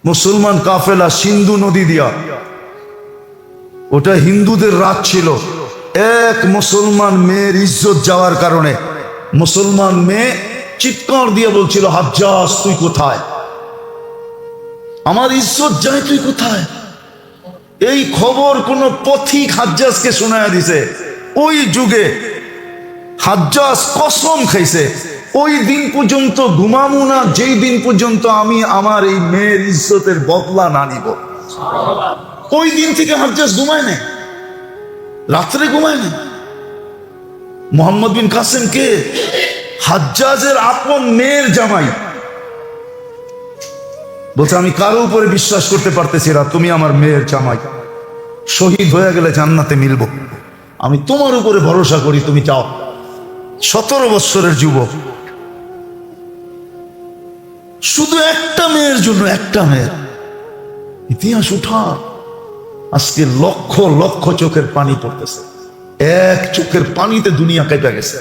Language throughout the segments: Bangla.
মুসলমান কাফেলা সিন্ধু নদী দিয়া, ওটা হিন্দুদের রাত ছিল। এক মুসলমান মেয়ের ইজ্জত যাওয়ার কারণে মুসলমান মেয়ে চিৎকার দিয়ে বলছিল, হাজ্জাজ তুই কোথায়, আমার ইজ্জত যায়, তুই কোথায়? এই খবর কোন পথিক হাজ্জাজকে শোনায়া দিছে। ওই যুগে হাজ্জাজ কসম খাইছে, ওই দিন পর্যন্ত ঘুমামু না যেই দিন পর্যন্ত আমি আমার এই মেয়ের ইজ্জতের বদলা না নিব। ওই দিন থেকে হাজ্জাজ ঘুমায় না, রাত্রে ঘুমায় না। মোহাম্মদ বিন কাসেম কে? হাজ্জাজের আপন মেয়ের জামাই। বলছে আমি কারো উপরে বিশ্বাস করতে পারতেছি না, তুমি আমার মেয়ের জামাই, শহীদ হয়ে গেলে জান্নাতে মিলবো, আমি তোমার উপরে ভরসা করি, তুমি চাও। 17 বৎসরের যুবক, শুধু একটা মেয়ের জন্য, একটা মেয়ের ইতিহাস উঠা। আজকে লক্ষ লক্ষ চোখের পানি পড়তেছে, এক চোখের পানিতে দুনিয়া কেঁপে গেছে।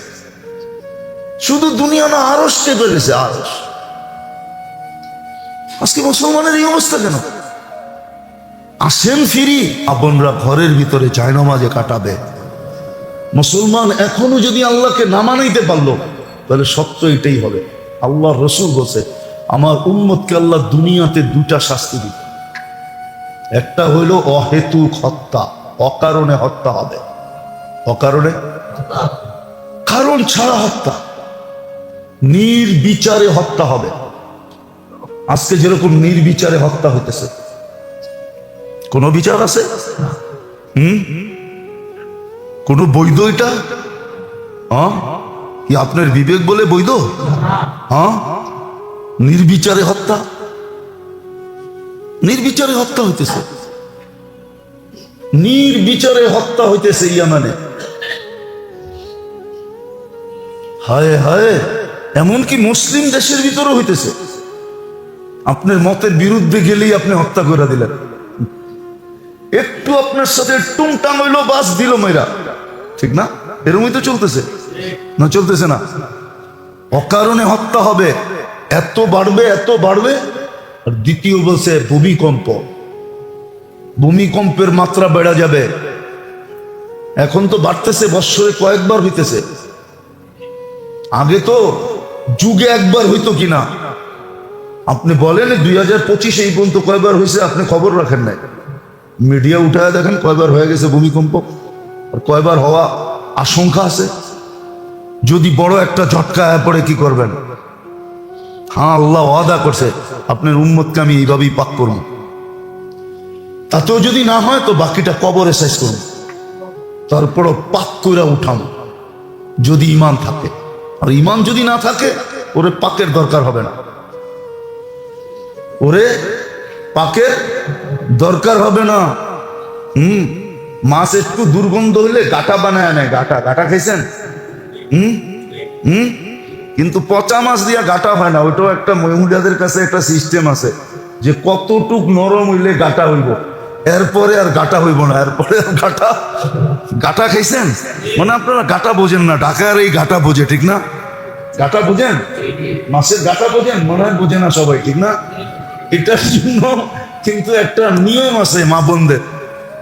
শুধু দুনিয়া না, আরশ কেঁপে গেছে, আরশ। আজকে মুসলমানের এই অবস্থা কেন? আসেন ফিরি, আপনরা ঘরের ভিতরে জায়নামাজে কাটাবে। মুসলমান এখনো যদি আল্লাহকে না মানাইতে পারলো, তাহলে সত্য এটাই হবে। আল্লাহ রসুল বলছে, আমার উম্মতকে আল্লাহ দুনিয়াতে দুটা শাস্তি দিবে। একটা হইল অহেতুক হত্যা, অকারণে হত্যা হবে, অকারণে, কারণ ছাড়া হত্যা, নির্বিচারে হত্যা হবে। আজকে যেরকম নির্বিচারে হত্যা হইতেছে, কোন বিচার আছে? কোন বৈধ এটা? কি আপনার বিবেক বলে বৈধ? নির্বিচারে হত্যা, নির্বিচারে হত্যা হইতেছে, নির্বিচারে হত্যা হইতেছে ইয়ামানে। হায় হায়, এমনকি মুসলিম দেশের ভিতরে হইতেছে। আপনার মতের বিরুদ্ধে গেলেই আপনি হত্যা করে দিলেন। একটু আপনার সাথে টুংটাং হইলো, বাস দিল মেয়েরা, ঠিক না? এরকমই তো চলতেছে না, চলতেছে না? অকারণে হত্যা হবে, এত বাড়বে, এত বাড়বে। আর দ্বিতীয় বলছে ভূমিকম্প, ভূমিকম্পের মাত্রা বেড়ে যাবে। এখন তো বাড়তেছে, বৎসরে কয়েকবার হইতেছে। আগে তো যুগে একবার হইতো কিনা। আপনি বলেন 2025 এই পর্যন্ত কয়বার হয়েছে, আপনি খবর রাখেন নাই। মিডিয়া উঠায় দেখেন কয়বার হয়ে গেছে ভূমিকম্প, আর কয়বার হওয়া আশঙ্কা আছে। যদি বড় একটা ঝটকা পড়ে কি করবেন? হ্যাঁ, আল্লাহ ওয়াদা করছে, আপনার উম্মতকে আমি এইভাবেই পাক করব। তাতেও যদি না হয় তো বাকিটা কবরে শেষ করুন, তারপরও পাক করে উঠান, যদি ইমান থাকে। আর ইমান যদি না থাকে, ওরে পাকের দরকার হবে না, ওরে পাকের দরকার হবে না। মাছ একটু দুর্গন্ধ হইলে গাটা বানায় নেয়, গাটা, গাটা খাইছেন? কিন্তু পচা মাছ দিয়া গাটা হয় না। ওইটাও একটা মহিলাদের কাছে একটা সিস্টেম আছে, যে কতটুক নরম হইলে গাটা হইব, এরপরে আর গাটা হইব না, এরপরে আর গাটা। গাটা খাইছেন? মানে আপনারা গাটা বোঝেন না, ঢাকার এই গাটা বোঝে, ঠিক না? গাটা বোঝেন, মাছের গাটা বোঝেন? মনে হয় বোঝে না সবাই, ঠিক না? এটার জন্য কিন্তু একটা নিয়ম আছে মা বোনদের,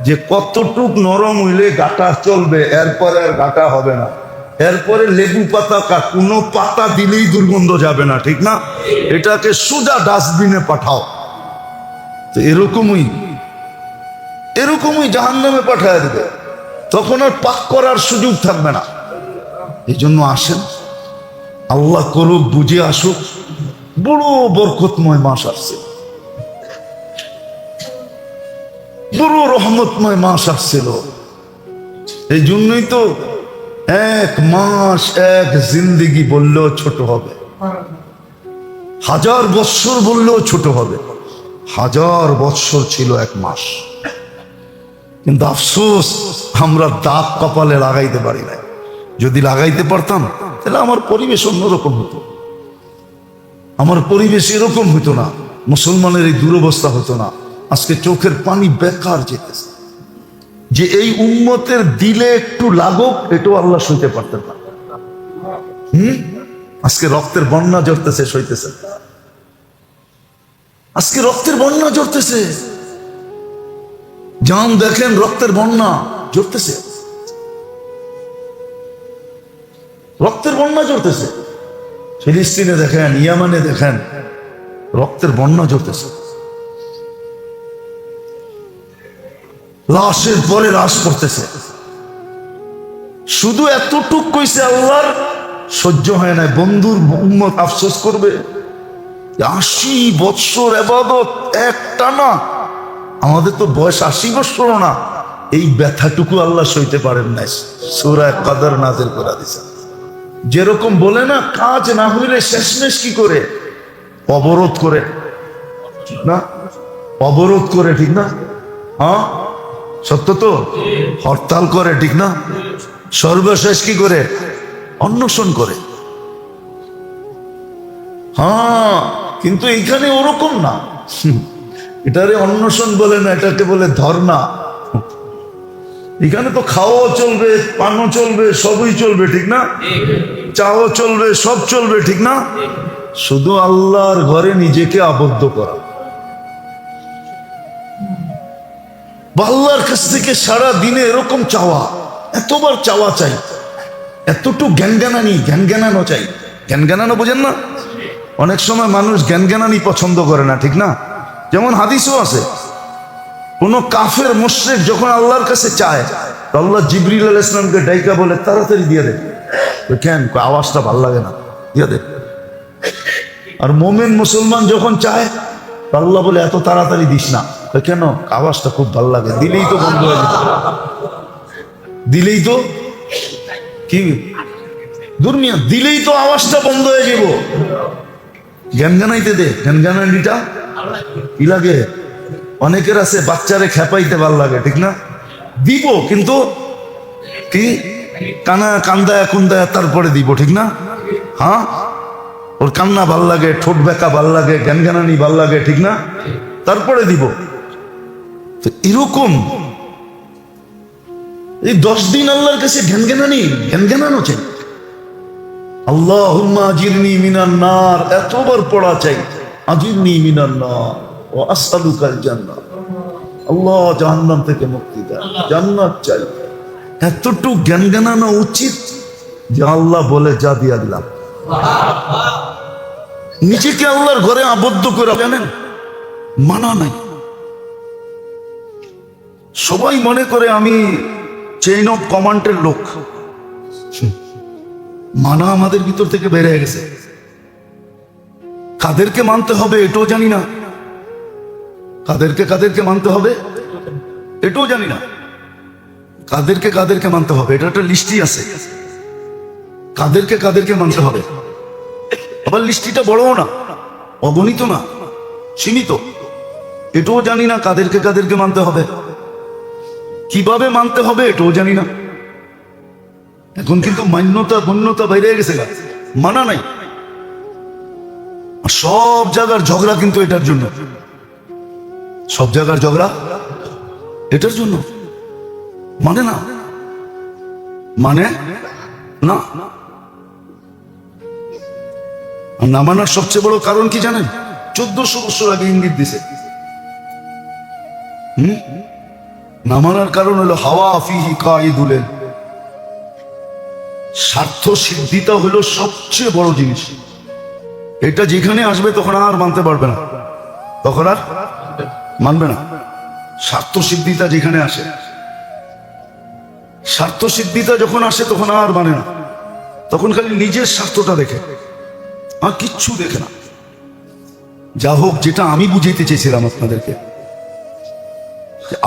যে কতটুক নরম হইলে গাটা চলবে, এরপরে আর গাটা হবে না। এরপরে লেবু পাতা, কোনো পাতা দিলেই দুর্গন্ধ যাবে না, ঠিক না? এটাকে সোজা ডাস্টবিনে পাঠাও। তো এরকমই জাহান্নামে পাঠায় দেবে, তখন আর পাক করার সুযোগ থাকবে না। এই জন্য আসেন, আল্লাহ করুক, বুঝে আসুক, বড় বরকতময় মাস আসছে, বড় রহমতময় মাস আসছিল। এই জন্যই তো 1 মাস 1 জিন্দেগি বললেও ছোট হবে, 1000 বৎসর বললেও ছোট হবে। 1000 বৎসর ছিল 1 মাস। কিন্তু আফসোস, আমরা দাগ কপালে লাগাইতে পারি না। যদি লাগাইতে পারতাম, তাহলে আমার পরিবেশ অন্যরকম হতো, আমার পরিবেশ এরকম হতো না, মুসলমানের এই দুরবস্থা হতো না। আজকে চোখের পানি বেকার যেতেছে। যে এই উম্মতের দিলে একটু লাগুক, এটাও আল্লাহ সইতে পারতেন না। আজকে রক্তের বন্যা ঝরতেছে, সইতেছে। আজকে রক্তের বন্যা ঝরতেছে, জান দেখেন রক্তের বন্যা ঝরতেছে, রক্তের বন্যা ঝরতেছে। ফিলিস্তিনে দেখেন, ইয়ামানে দেখেন, রক্তের বন্যা ঝরতেছে। লাশের পরে লাশ পড়তেছে। শুধু এতটুক কইছে আল্লাহর সহ্য হয় না, বন্ধুর উম্মত আফসোস করবে 80 বৎসর ইবাদত একটানা। আমাদের তো বয়স 80 বৎসর না, এই ব্যথাটুকু আল্লাহ সইতে পারেন না। সূরা কদর নাযিল করে দিয়েছেন। যেরকম বলে না, কাজ না হইলে শেষমেশ কি করে? অবরোধ করে, ঠিক না? অবরোধ করে, ঠিক না? হ্যাঁ, সত্য তো। হরতাল করে, ঠিক না? সর্বশেষ কি করে? অন্বেষণ করে। হ্যাঁ, কিন্তু এখানে ওরকম না। এটারে অন্বেষণ বলে না, এটাকে বলে ধর্ণা। এখানে তো খাওয়াও চলবে, পানও চলবে, সবই চলবে, ঠিক না? চাও চলবে, সব চলবে, ঠিক না? শুধু আল্লাহর ঘরে নিজেকে আবদ্ধ করা। আল্লাহর কাছ থেকে সারা দিনে এরকম চাওয়া, এতবার চাওয়া চাই, এতটুকু জ্ঞানানো চাই। জ্ঞানানো বোঝেন না? অনেক সময় মানুষ জ্ঞানানি পছন্দ করে না, ঠিক না? যেমন হাদিসও আছে, কোন কাফের মুশরিক যখন আল্লাহর কাছে চায়, আল্লাহ জিবরিল আলাইহিস সালামকে ডাইকা বলে তাড়াতাড়ি দিয়ে দে। কেন? আওয়াজটা ভাল লাগে না, দিয়ে দে। আর মুমিন মুসলমান যখন চায়, আল্লাহ বলে এত তাড়াতাড়ি দিস না। কেন? আওয়াজটা খুব ভাল লাগে, দিলেই তো বন্ধ হয়ে যেত, দিলেই তো কি দুর্মিয়া, দিলেই তো আওয়াজটা বন্ধ হয়ে যাব। জ্ঞানাইতে দে, জ্ঞানানিটা কি লাগে? অনেকের আছে বাচ্চারে খেপাইতে ভাল লাগে, ঠিক না? দিব, কিন্তু কি কান্দায় কুন্দায় তারপরে দিব, ঠিক না? হ্যাঁ, ওর কান্না ভাল লাগে, ঠোঁট বেঁকা ভাল লাগে, জ্ঞানানি ভাল লাগে, ঠিক না? তারপরে দিব। তো এরকম এই 10 দিন আল্লাহর কাছে জ্ঞানানো চাই। আল্লাহুম্মা আজিরনি মিনান নার, এতবার পড়া চাই, আজিরনি মিনান নার ওয়া আসআলুকাল জান্নাহ। আল্লাহ জাহান্নাম থেকে মুক্তি দাও, জান্নাত চাই। এতটুকু জ্ঞানানো উচিত যে আল্লাহ বলে যা দিয়া দিলাম। নিজেকে আল্লাহর ঘরে আবদ্ধ করে জানেন, মানা নাই। সবাই মনে করে আমি চেইন অফ কমান্ডের লোক। মানা আমাদের ভিতর থেকে বের হয়ে গেছে। কাদেরকে মানতে হবে এটাও জানি না, কাদেরকে মানতে হবে এটাও জানি না। কাদেরকে মানতে হবে এটা একটা লিস্টই আছে, কাদেরকে মানতে হবে। আবার লিস্টিটা বড়ও না, অগণিত না, সীমিত। এটাও জানি না কাদেরকে মানতে হবে, কিভাবে মানতে হবে এটাও জানি না। এখন কিন্তু গণ্যতা বাইরে গেছে, মানা নাই। সব জায়গার ঝগড়া কিন্তু এটার জন্য, সব জায়গার ঝগড়া এটার জন্য। মানে না, না মানার সবচেয়ে বড় কারণ কি জানেন? 1400 বছর আগে ইঙ্গিত দিছে। না মানার কারণ হলো হাওয়া ফিহি কাইদুলেন, স্বার্থ সিদ্ধিটা হলো সবচেয়ে বড় জিনিস। এটা যেখানে আসবে তখন আর মানতে পারবে না, তখন আর মানবে না। স্বার্থ সিদ্ধিটা যেখানে আসে, স্বার্থ সিদ্ধিটা যখন আসে তখন আর মানে না, তখন খালি নিজের স্বার্থটা দেখে, আর কিচ্ছু দেখে না। যা হোক, যেটা আমি বুঝাইতে চেয়েছিলাম আপনাদেরকে,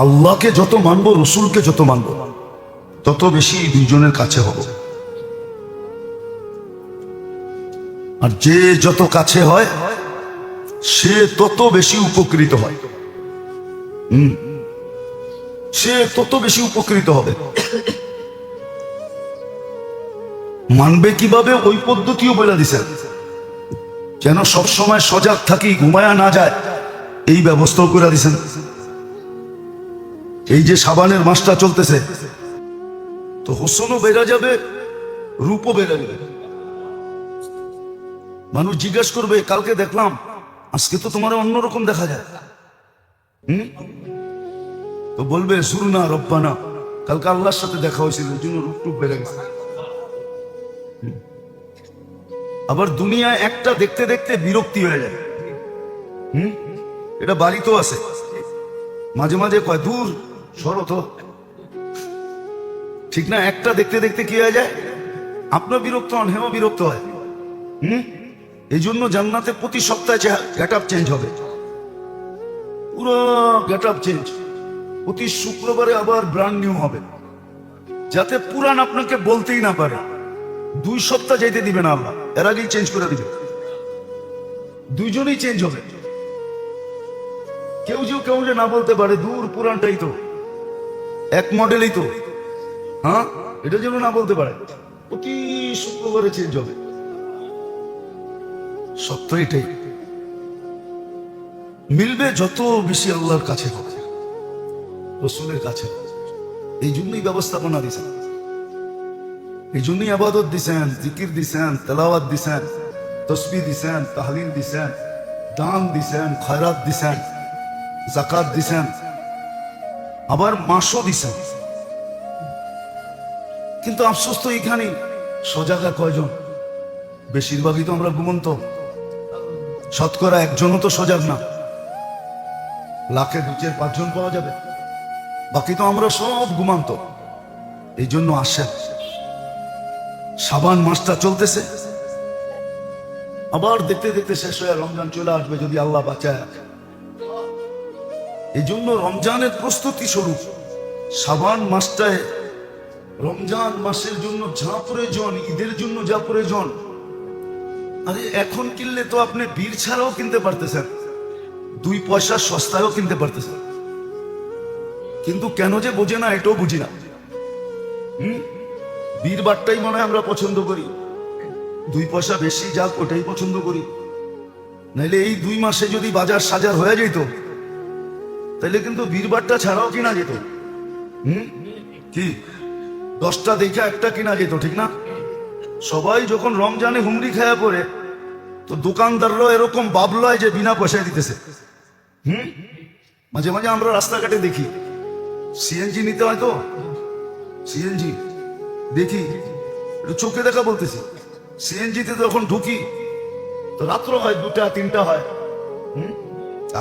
আল্লাহকে যত মানবো, রসুলকে যত মানবো, তত বেশি দুইজনের কাছে হব। আর যে যত কাছে হয় সে তত বেশি উপকৃত হয়। সে তত বেশি উপকৃত হবে। মানবে কিভাবে ওই পদ্ধতিও বলে দিছেন, যেন সব সময় সজাগ থাকি, ঘুমায়া না যায়, এই ব্যবস্থাও করে দিছেন। এই যে সাবানের মাসটা চলতেছে, তো হোসনও বেড়ে যাবে, রূপও বেড়ে যাবে। মানুষ জিজ্ঞেস করবে, কালকে দেখলাম আজকে তো তোমার অন্যরকম দেখা যায়। তো বলবে সুরনা রব্বানা, কালকে আল্লাহর সাথে দেখা হয়েছিল, এই জন্য রূপ বেড়ে গেছে। আবার দুনিয়া একটা দেখতে দেখতে বিরক্তি হয়ে যায়। এটা বাড়িতেও আছে, মাঝে মাঝে কয় দূর সরো তো, ঠিক না? একটা দেখতে দেখতে কি হয়ে যায়, আপনার বিরক্ত হন, হেও বিরক্ত হয়। এই জন্য জান্নাতে প্রতি সপ্তাহে গেট আপ চেঞ্জ হবে, পুরো গেট আপ চেঞ্জ। প্রতি শুক্রবারে আবার ব্র্যান্ড নিউ হবে, যাতে পুরান আপনাকে বলতেই না পারে। 2 সপ্তাহ যেতে দিবে না আল্লাহ, এর আগেই চেঞ্জ করে দিবে। দুইজনেই চেঞ্জ হবে। কেউ যে না বলতে পারে দূর পুরানটাই তো, এক মডেলই তো, হ্যাঁ, এটা যেন না বলতে পারে। প্রতি শুক্রবারে চেঞ্জ হবে। সত্য এটাই, মিলবে যত বেশি আল্লাহর কাছে হবে, রসুলের কাছে। এই জন্যই ব্যবস্থাপনা দিছেন, এই জন্যই আবাদত দিছেন, জিকির দিছেন, তেলাওয়াত দিছেন, তসবিহ দিছেন, তাহলিল দিছেন, দান দিছেন, খয়রাত দিছেন, যাকাত দিছেন, আবার মাসও দিছেন। কিন্তু আফসোস তো এখানে সজাগা কয়জন? বেশিরভাগই তো আমরা ঘুমন্ত। শতকরা একজনও তো সজাগ না। লাখে 2-4-5 জন পাওয়া যাবে, বাকি তো আমরা সব ঘুমান্ত। এই জন্য আসেন, শাবান মাসটা চলতেছে, আবার দেখতে দেখতে শেষ হয়ে রমজান চলে আসবে যদি আল্লাহ বাঁচায়। এই জন্য রমজানের প্রস্তুতি স্বরূপ শাবান মাসটায়, রমজান মাসের জন্য যা প্রয়োজন, ঈদের জন্য যা প্রয়োজন, আরে এখন কিনলে তো আপনি বীর ছাড়াও কিনতে পারতেছেন, 2 পয়সা সস্তায়ও কিনতে পারতেছেন। কিন্তু কেন যে বোঝে না, এটাও বুঝি না। বীর বাটটাই মনে হয় আমরা পছন্দ করি, 2 পয়সা বেশি যাক ওটাই পছন্দ করি। নাইলে এই 2 মাসে যদি বাজার সাজার হয়ে যেত, তাহলে কিন্তু বীর বাটটা ছাড়াও কিনা যেত। কি 10টা দেখে একটা কিনা যেত, ঠিক না? সবাই যখন রমজানে হুমড়ি খায়া পড়ে, তো দোকানদাররাও এরকম বাবলায় যে বিনা পয়সায় দিতেছে। মাঝে মাঝে আমরা রাস্তাঘাটে দেখি সিএনজি নিতে হয়, তো সিএনজি দেখি, একটু চোখে দেখা বলতেছি, সিএনজিতে যখন ঢুকি তো রাত্র হয় 2টা-3টা হয়।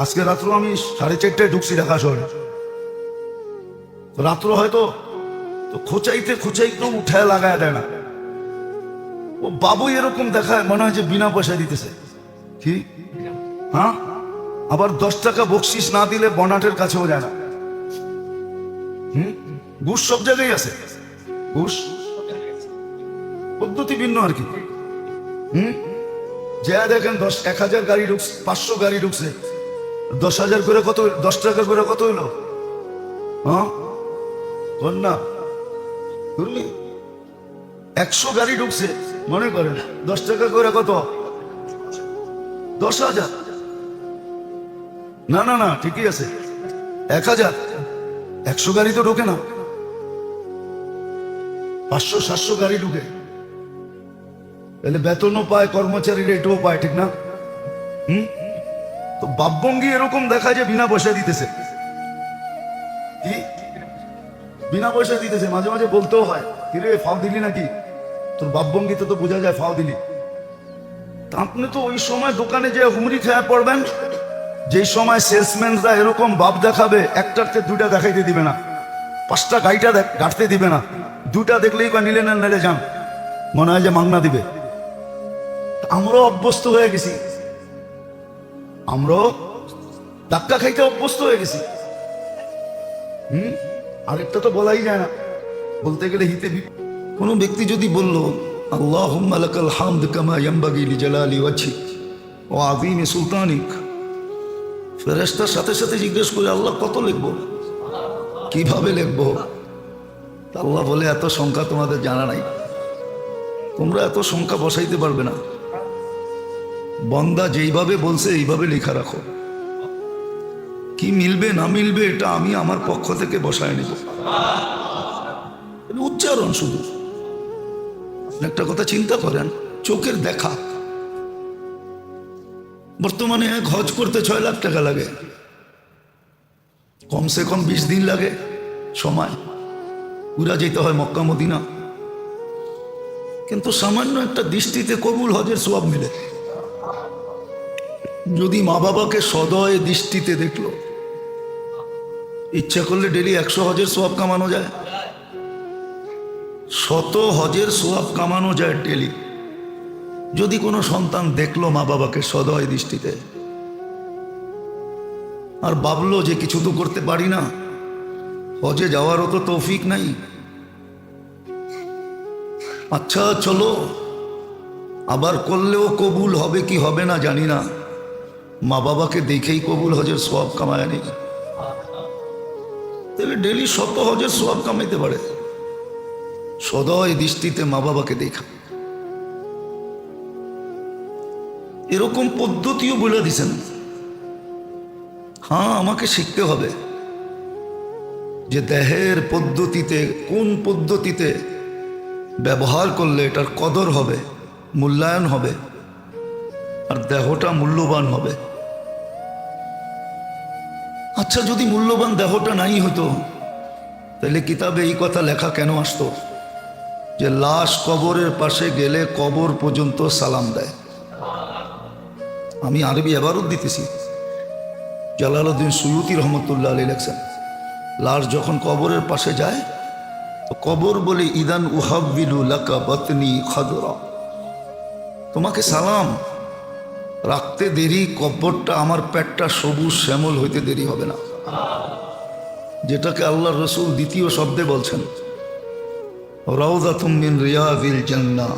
আজকে রাত্র আমি 4:30টায় ঢুকছি ঢাকা শহরে, তো রাত্র হয়তো তো খোঁচাইতে উঠায় লাগায় দেয় না। ও বাবু এরকম দেখায়, মনে হয় যে বিনা পয়সায় দিতেছে। কি হ্যাঁ, আবার 10 টাকা বকশিস না দিলে বনাটের কাছেও যায় না। ঘুষ সব জায়গায় আছে, ঘুষ পদ্ধতি ভিন্ন আর কি। যা দেখেন 1000 গাড়ি ঢুকছে, 500 গাড়ি ঢুকছে, 10,000 করে কত, 10 টাকা করে কত হইলো? হ্যাঁ না, 100 গাড়ি ঢুকছে, মনে করেন 10 টাকা করে কত? 10,000। না না না, ঠিকই আছে, 1000। 100 গাড়ি তো ঢুকে না, 500-700 গাড়ি ঢুকে। তাহলে বেতনও পায়, কর্মচারীরা এটাও পায়, ঠিক না? তো বাপভঙ্গি এরকম দেখা যায় বিনা পয়সা দিতেছে। কি বিনা পয়সা দিতেছে? মাঝে মাঝে বলতেও হয়, কিরে ফাও দিলি নাকি? তোর বাপভঙ্গিতে তো বোঝা যায় ফাও দিলি। আপনি তো ওই সময় দোকানে যে হুমড়ি খেয়ে পড়বেন, যেই সময় সেলসম্যানরা এরকম ভাব দেখাবে, একটার থেকে 2টা দেখাইতে দিবে না, 5টা গাড়িটা গাড়তে দিবে না, 2টা দেখলেই বা নিলে নেলে যান, মনে হয় যে মাংনা দিবে। আমরাও অভ্যস্ত হয়ে গেছি, আমরাও ধাক্কা খাইতে অভ্যস্ত হয়ে গেছি। আরেকটা তো বলাই যায় না, বলতে গেলে হিতে। কোনো ব্যক্তি যদি বলল আল্লাহুম্মা লাকাল হামদ কামা ইয়ানবাগি লিজালালি ওয়াজহিক ওয়া আযীমি সুলতানিক, ফেরেশতার সাথে সাথে জিজ্ঞেস করে আল্লাহ কত লিখবো, কিভাবে লিখবো? আল্লাহ বলে এত সংখ্যা তোমাদের জানা নাই, তোমরা এত সংখ্যা বসাইতে পারবে না, বন্দা যেইভাবে বলছে এইভাবে লেখা রাখো। কি মিলবে না মিলবে এটা আমি আমার পক্ষ থেকে বসায় নেব। উচ্চারণ শুধু। একটা কথা চিন্তা করেন, চোখের দেখা, বর্তমানে এক হজ করতে 6 লাখ টাকা লাগে, কমসে কম 20 দিন লাগে সময়, পুরা যেতে হয় মক্কা মদিনা। কিন্তু সামান্য একটা দৃষ্টিতে কবুল হজের সওয়াব মিলে। যদি মা বাবাকে সদয় দৃষ্টিতে দেখলো, ইচ্ছা করলে ডেলি 100 হজের সওয়াব কামানো যায়, 100 হজের সওয়াব কামানো যায় ডেলি। যদি কোনো সন্তান দেখলো মা বাবাকে সদয় দৃষ্টিতে, আর ভাবলো যে কিছু তো করতে পারি না, হজে যাওয়ারও তো তৌফিক নাই, আচ্ছা চলো, আবার করলেও কবুল হবে কি হবে না জানি না, মা বাবাকে দেখেই কবুল হজের সওয়াব কামায় নেই, তাহলে ডেলি 100 হজের সওয়াব কামাইতে পারে সদয় দৃষ্টিতে মা বাবাকে দেখা। এরকম পদ্ধতিও বলে দিছেন। হ্যাঁ, আমাকে শিখতে হবে যে দেহের পদ্ধতিতে, কোন পদ্ধতিতে ব্যবহার করলে এটার কদর হবে, মূল্যায়ন হবে, আর দেহটা মূল্যবান হবে। আচ্ছা, যদি মূল্যবান দেহটা নাই হতো, তাহলে কিতাবে এই কথা লেখা কেন আসতো যে লাশ কবরের পাশে গেলে কবর পর্যন্ত সালাম দেয়? আমি আরবি এবারও দিতেছি, জালালউদ্দিন সুয়ুতি রহমতুল্লাহ আলাইহি লেখছেন, লাশ যখন কবরের পাশে যায় তো কবর বলে ইদান উহাব্বিলু লাকা বাতনি খাদরা, তোমাকে সালাম রাখতে দেরি, কবরটা আমার পেটটা সবুজ শ্যামল হইতে দেরি হবে না। যেটাকে আল্লাহ রসুল দ্বিতীয় শব্দে বলছেন রাউযাতুম মিন রিয়াযিল জান্নাহ,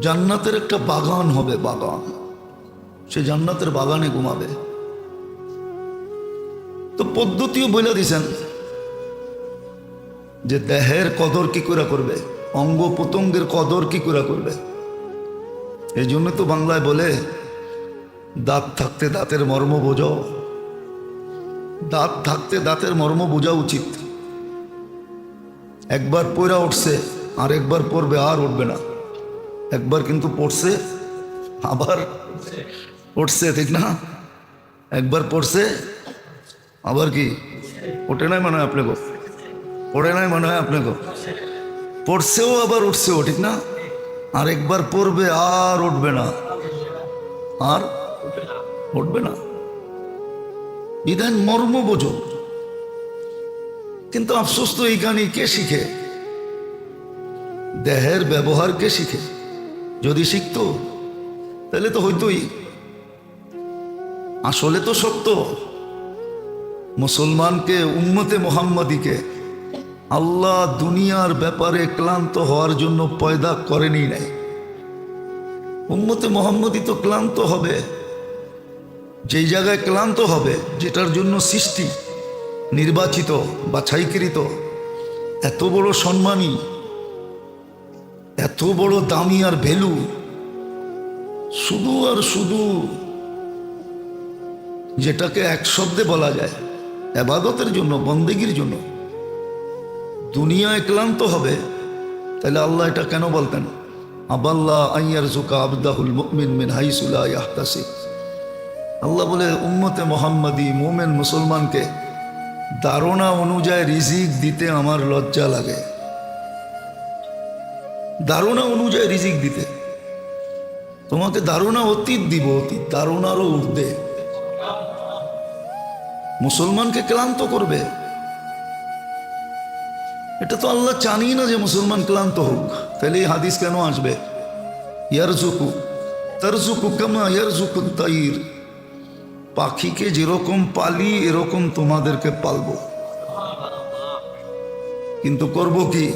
জান্নাতের একটা বাগান হবে, বাগান, সে জান্নাতের বাগানে ঘুমাবে। তো পদ্ধতিও বলে দিছেন যে দেহের কদর কি করে করবে, অঙ্গ প্রত্যঙ্গের কদর কি করে করবে। এই জন্য তো বাংলায় বলে দাঁত থাকতে দাঁতের মর্ম বোঝো, দাঁত থাকতে দাঁতের মর্ম বোঝা উচিত। একবার পয়রা উঠছে, আর একবার পড়বে আর উঠবে না, একবার কিন্তু পড়ছে আবার উঠছে, ঠিক না? একবার পড়ছে আবার কি ওঠে নাই মনে হয় আপনাকে, পড়ে নাই মনে হয় আপনাকে, পড়ছেও আবার উঠছেও, ঠিক না? আর একবার পড়বে আর উঠবে না, আর উঠবে না, বিধান মর্ম বোঝো। কিন্তু আফসোস তো এইখানে কে শিখে? দেহের ব্যবহার কে শিখে? যদি শিখতো তাহলে তো হইতোই। আসলে তো সত্য, মুসলমানকে, উম্মতে মুহাম্মাদীকে আল্লাহ দুনিয়ার ব্যাপারে ক্লান্ত হওয়ার জন্য পয়দা করেনি নাই। উম্মতে মুহাম্মাদী তো ক্লান্ত হবে যেই জায়গায় ক্লান্ত হবে, যেটার জন্য সৃষ্টি, নির্বাচিত, বাছাইকৃত, এত বড় সম্মানী, এত বড় দামি আর ভ্যালু, শুধু আর শুধু যেটাকে এক শব্দে বলা যায় ইবাদতের জন্য, বন্দেগীর জন্য দুনিয়ায় ক্লান্ত হবে, তাহলে আল্লাহ এটা কেন বলতেন? আবাল্লাহ আইয়ারযুকা আবদাহুল মুমিন মিন হাইসু লা ইয়াহতাসিব। আল্লাহ বলে উম্মতে মুহাম্মাদী মুমিন মুসলমানকে ধারণা অনুযায়ী রিজিক দিতে আমার লজ্জা লাগে। ধারণা অনুযায়ী রিজিক দিতে, তোমাকে ধারণা অতীত দিব, অতীত ধারণারও ঊর্ধ্বে। মুসলমানকে ক্লান্ত করবে, এটা তো আল্লাহ চানই না যে মুসলমান ক্লান্ত হোক। তাহলে এই হাদিস কেন আসবে? ইয়ারযুকু তারযুকু কামা ইয়ারযুকু তাইর, পাখিকে যেরকম পালি এরকম তোমাদেরকে পালবো। কিন্তু করব কি?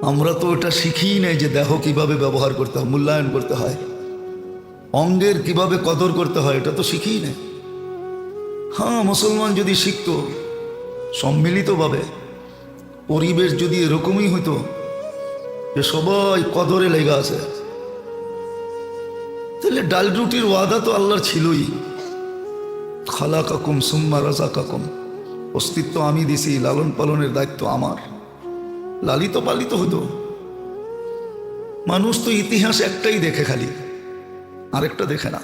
আমরা তো এটা শিখি নাই যে দেহ কিভাবে ব্যবহার করতে হয়, মূল্যায়ন করতে হয়, অঙ্গের কিভাবে কদর করতে হয়, এটা তো শিখি নাই। হ্যাঁ, মুসলমান যদি শিখত সম্মিলিতভাবে, পরিবেশ যদি এরকমই হইতো যে সবাই কদরে লেগে আছে, তাহলে ডাল রুটির ওয়াদা তো আল্লাহর ছিলই। খালাকাকুম সুম্মা রাযাকাকুম, অস্তিত্ব আমি দিছি, লালন পালনের দায়িত্ব আমার, লালিত পালিত হতো। মানুষ তো ইতিহাস একটাই দেখে খালি, আরেকটা দেখে না।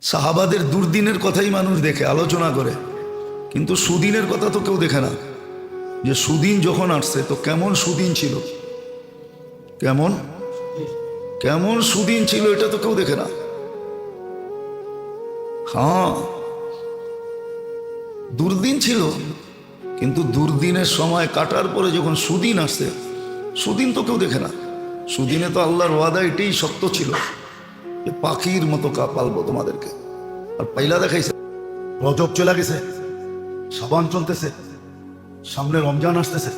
সাহাবাদের দুর্দিনের কথাই মানুষ দেখে, আলোচনা করে, কিন্তু সুদিনের কথা তো কেউ দেখে না। যে সুদিন যখন আসছে তো কেমন সুদিন ছিল, কেমন কেমন সুদিন ছিল এটা তো কেউ দেখে না। হ্যাঁ, দুর্দিন ছিল, কিন্তু দুর্দিনের সময় কাটার পরে যখন সুদিন আসছে, সুদিন তো কেউ দেখে না। সুদিনে তো আল্লাহর ওয়াদা এটাই সত্য ছিল যে পাখির মতো পালবো তোমাদেরকে, আর পাইলা দেখাইছে। রজব চলে গেছে, শাবান চলতেছে, সামনে রমজান আসতেছে,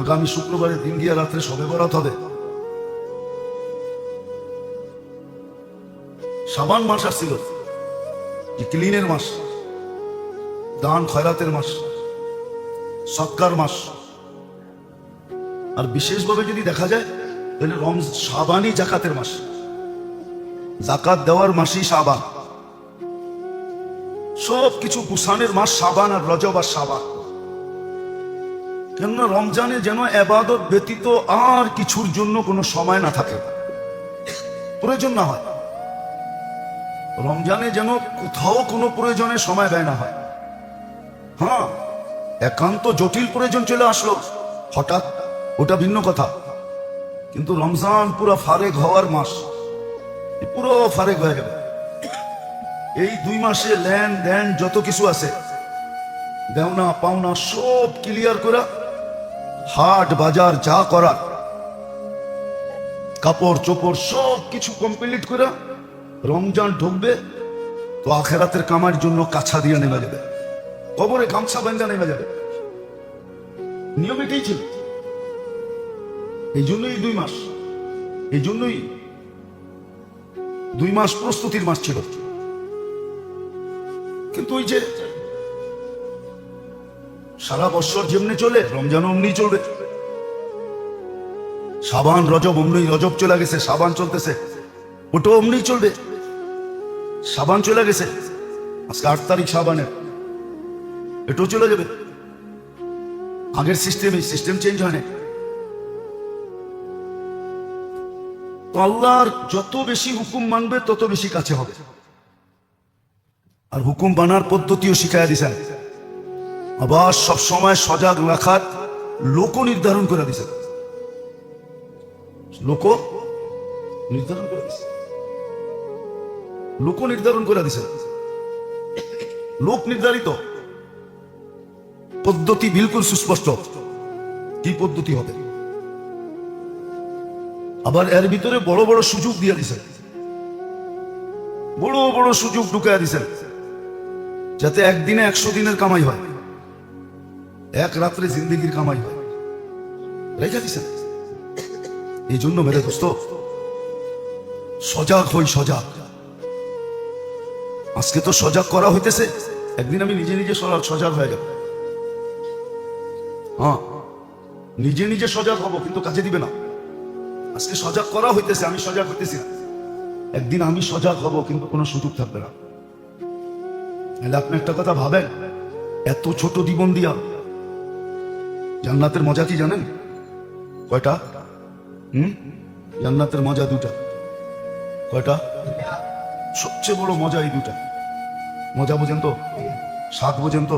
আগামী শুক্রবারের দিন গিয়া রাত্রে শবে বরাত হবে। শাবান মাস আসছিল, ক্লিনের মাস, দান খয়রাতের মাস, সৎকার মাস। আর বিশেষভাবে যদি দেখা যায় তাহলে শাবানই জাকাতের মাস, জাকাত দেওয়ার মাসই শাবান। সব কিছু কুসানের মাস শাবান আর রজব আর শাবান। কেননা রমজানে যেন ইবাদত ব্যতীত আর কিছুর জন্য কোনো সময় না থাকে, প্রয়োজন না হয়। রমজানে যেন কোথাও কোনো প্রয়োজনে সময় ব্যয় না হয়। হ্যাঁ, একান্ত জটিল প্রয়োজন চলে আসলো হঠাৎ, ওটা ভিন্ন কথা। কিন্তু রমজান পুরো ফারেক হওয়ার মাস, পুরো ফারেক হয়ে গেল। এই 2 মাসে লেন দেন যত কিছু আছে, দেওনা পাওনা সব ক্লিয়ার করা, হাট বাজার যা করা, কাপড় চোপড় সব কিছু কমপ্লিট করে রমজান ঢুকবে তো আখেরাতের কামার জন্য কাছা দিয়ে নেমে যাবে, কবরে গামছা বান্ধা নেমে যাবে। নিয়ম এটাই ছিল। এই জন্যই 2 মাস, এই জন্যই 2 মাস প্রস্তুতির মাস ছিল। কিন্তু ওই যে সারা বছর যেমনি চলে রমজান অমনি চলবে। শাবান রজব অমনি, রজব চলে গেছে, শাবান চলতেছে, ওটা অমনি চলবে। শাবান চলে গেছে, আজকে 8 তারিখ শাবানের, এটাও চলে যাবে। আগের সিস্টেম, এই সিস্টেম চেঞ্জ হয় না। তো আল্লাহর যত বেশি হুকুম মানবে তত বেশি কাছে হবে। আর হুকুম মানার পদ্ধতিও শিখাইয়া দিছেন। আবার সব সময় সজাগ রাখার লোক নির্ধারণ করে দিছে, লোক নির্ধারণ করে দিছে, লোক নির্ধারণ করে দিছে। লোক নির্ধারিত পদ্ধতি বিলকুল সুস্পষ্ট, কি পদ্ধতি হবে। আবার এর ভিতরে বড় বড় সুযোগ দিয়ে দিছে, বড় বড় সুযোগ ঢুকাইয়া দিছেন, যাতে একদিনে 100 দিনের কামাই হয়, এক রাত্রে জিন্দেগির কামাই হয়, রেখে দিছেন। এই জন্য মেরে দোস্ত, সজাগ হই, সজাগ। আজকে তো সজাগ করা হইতেছে, একদিন আমি নিজে নিজে সজাগ হয়ে যাব। হ্যাঁ, নিজে নিজে সজাগ হব, কিন্তু কাজে দিবে না। আজকে সজাগ করা হইতেছে, আমি সজাগ হইতেছি না। একদিন আমি সজাগ হব, কিন্তু কোনো সুযোগ থাকবে না। তাহলে আপনি একটা কথা ভাবেন, এত ছোট জীবন দিয়া জান্নাতের মজা কি জানেন? কয়টা? জান্নাতের মজা 2টা। কয়টা? সবচেয়ে বড় মজা এই 2টা। মজা বোঝেন তো, স্বাদ বোঝেন তো?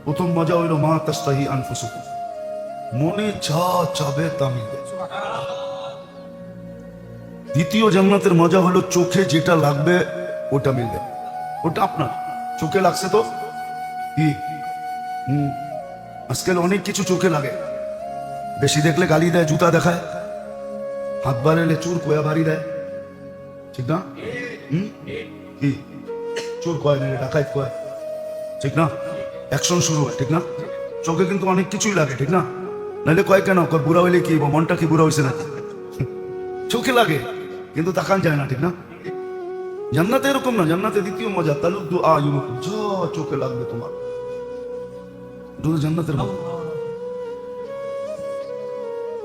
প্রথম মজা হইল মা তাস্তাহি আনফুসুকুম, মনে যা চাবে তা মিলবে। দ্বিতীয় জান্নাতের মজা হলো চোখে যেটা লাগবে ওটা মিলবে, ওটা আপনার চোখে লাগছে তো কি। আজকাল অনেক কিছু চোখে লাগে, বেশি দেখলে গালি দেয়, জুতা দেখায়, হাত বাড়ালে চোর কোয়া বাড়ি দেয়, ঠিক না? কি চোর কয় না, ডাকাত কয়, ঠিক না? অ্যাকশন শুরু হয়, ঠিক না? চোখে কিন্তু অনেক কিছুই লাগে, ঠিক না? নাহলে কয় কেন, বুড়া হইলে কি, মনটা কি বুড়া হয়েছে না? চোখে লাগে কিন্তু তাকান যায় না, ঠিক না? জান্নাতে এরকম না। জান্নাতে দ্বিতীয় মজা তালুদ্দু আয়ুনুকুম, যা চোখে লাগবে তোমার, জান্নাতের মজা।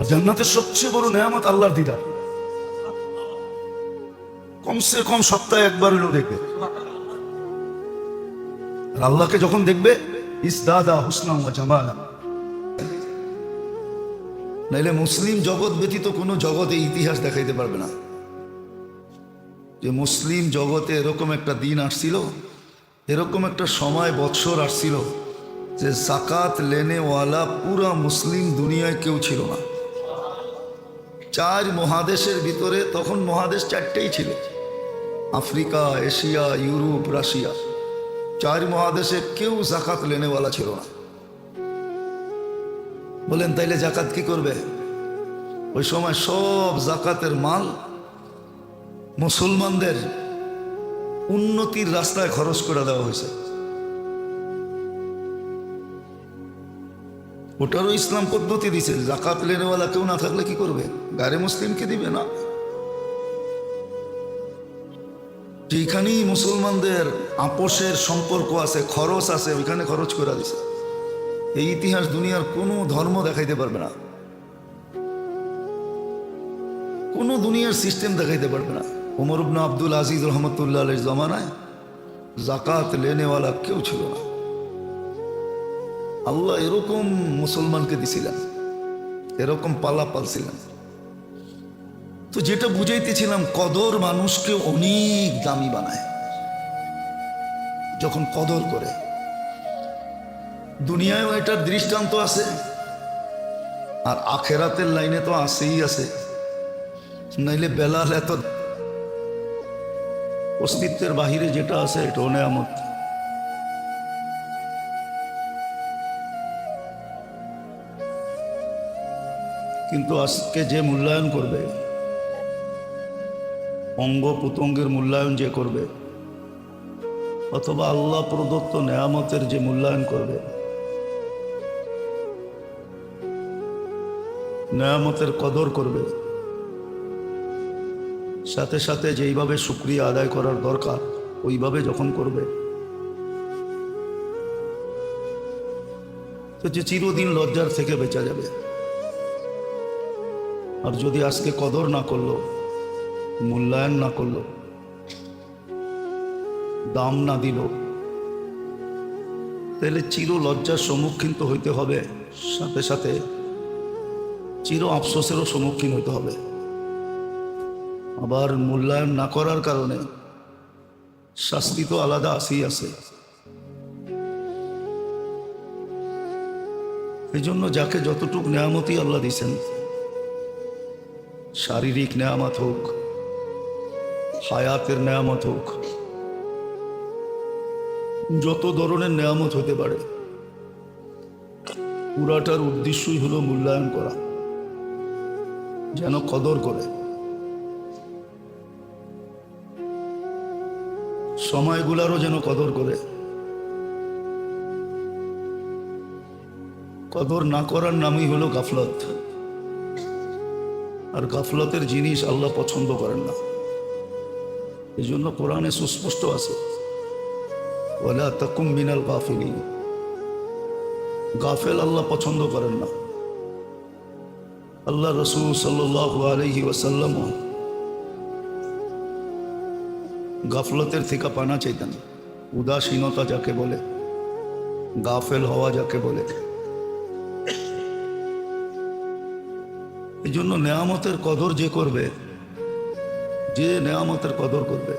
জান্নাতের সবচেয়ে বড় নেয়ামত আল্লাহর দিদার। কমসে কম সপ্তাহে একবার হলেও দেখবে। আর আল্লাহকে যখন দেখবে ইসদাদা হুসনা ওয়া জামালা। নাইলে মুসলিম জগৎ ব্যতীত কোনো জগতে ইতিহাস দেখাইতে পারবে না। যে মুসলিম জগতে এরকম একটা দিন আসছিল, এরকম একটা সময় বৎসর আসছিল যে জাকাত লেনেওয়ালা পুরা মুসলিম দুনিয়ায় কেউ ছিল না। 4 মহাদেশের ভিতরে, তখন মহাদেশ 4টেই ছিল, আফ্রিকা, এশিয়া, ইউরোপ, রাশিয়া। 4 মহাদেশে কেউ জাকাত লেনেওয়ালা ছিল না। বলেন তাইলে জাকাত কি করবে? ওই সময় সব জাকাতের মাল মুসলমানদের উন্নতির রাস্তায় খরচ করে দেওয়া হয়েছে। ওটারও ইসলাম পদ্ধতি দিছে, জাকাত লেনেওয়ালা কেউ না থাকলে কি করবে? গায়ে মুসলিমকে দিবে না। যেখানেই মুসলমানদের আপোষের সম্পর্ক আছে, খরচ আছে, ওইখানে খরচ করে দিছে। এই ইতিহাস দুনিয়ার কোনো ধর্ম দেখাইতে পারবে না, কোনো দুনিয়ার সিস্টেম দেখাইতে পারবে না। ওমর ইবনে আব্দুল আজিজ রহমতুল্লাহ আলাইহির জমানায় জাকাত লেনেওয়ালা কেউ ছিল না। আল্লাহ এরকম মুসলমানকে দিছিলেন, এরকম পালা পালছিলেন। তো যেটা বুঝাইতেছিলাম, কদর মানুষকে অনেক দামি বানায় যখন কদর করে। দুনিয়ায়ও এটার দৃষ্টান্ত আছে, আর আখেরাতের লাইনে তো আছেই আছে। নাইলে বেলাল এত অস্তিত্বের বাহিরে যেটা আছে এটাও নেয়ামত। কিন্তু আজকে যে মূল্যায়ন করবে, অঙ্গ প্রত্যঙ্গের মূল্যায়ন যে করবে, অথবা আল্লাহ প্রদত্ত নেয়ামতের যে মূল্যায়ন করবে, নেয়ামতের কদর করবে, সাথে সাথে যেইভাবে শুকরিয়া আদায় করার দরকার ওইভাবে যখন করবে, তো যে চিরদিন লজ্জার থেকে বেঁচে যাবে। আর যদি আজকে কদর না করলো, মূল্যায়ন না করলো, দাম না দিল, তাহলে চির লজ্জার সম্মুখীন তো হইতে হবে, সাথে সাথে চির আফসোসেরও সম্মুখীন হইতে হবে। আবার মূল্যায়ন না করার কারণে শাস্তি তো আলাদা আসেই আছে। এই জন্য যাকে যতটুক নেয়ামতই আল্লাহ দিয়েছেন, শারীরিক নেয়ামত হোক, হায়াতের নেয়ামত হোক, যত ধরনের নেয়ামত হতে পারে, পুরাটার উদ্দেশ্যই হলো মূল্যায়ন করা, যেন কদর করে। সময়গুলারও যেন কদর করে। কদর না করার নামই হলো গাফলত, আর গাফলতের জিনিস আল্লাহ পছন্দ করেন না। এই জন্য কোরআনে সুস্পষ্ট আছে, ওয়ালা তাকুম মিনাল গাফিলিন। গাফেল আল্লাহ পছন্দ করেন না। আল্লাহ রাসূল সাল্লাল্লাহু আলাইহি ওয়াসাল্লাম গাফলতের থেকে পানা চাইতেন। উদাসীনতা যাকে বলে, গাফেল হওয়া যাকে বলে। এই জন্য নেয়ামতের কদর যে করবে, যে নেয়ামতের কদর করবে,